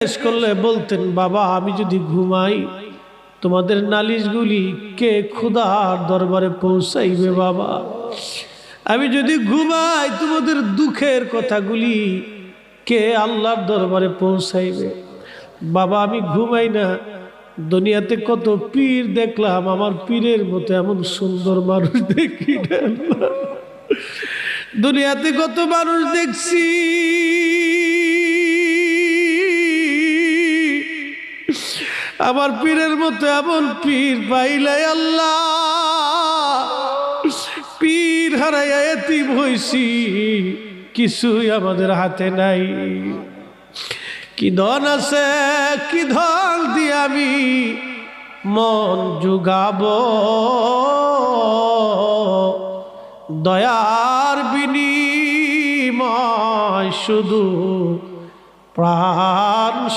জিজ্ঞেস করলে বলতেন, বাবা আমি যদি ঘুমাই তোমাদের নালিশগুলি কে খোদার দরবারে পৌঁছাইবে? বাবা আমি যদি ঘুমাই তোমাদের দুঃখের কথাগুলি কে আল্লাহর দরবারে পৌঁছাইবে? বাবা আমি ঘুমাই না, দুনিয়াতে কত পীর দেখলাম, আমার পীরের মতো এমন সুন্দর মানুষ দেখি না। দুনিয়াতে কত মানুষ দেখছি, আমার পীরের মতো এমন পীর পাইলাই আল্লাহ। পীর হারাইয়া এতিম হইছি, কিছুই আমাদের হাতে নাই। কি ধন আছে, কি ধন দিয়ে আমি মন জুগাবো, দয়ার বিনিময় শুধু প্রাণ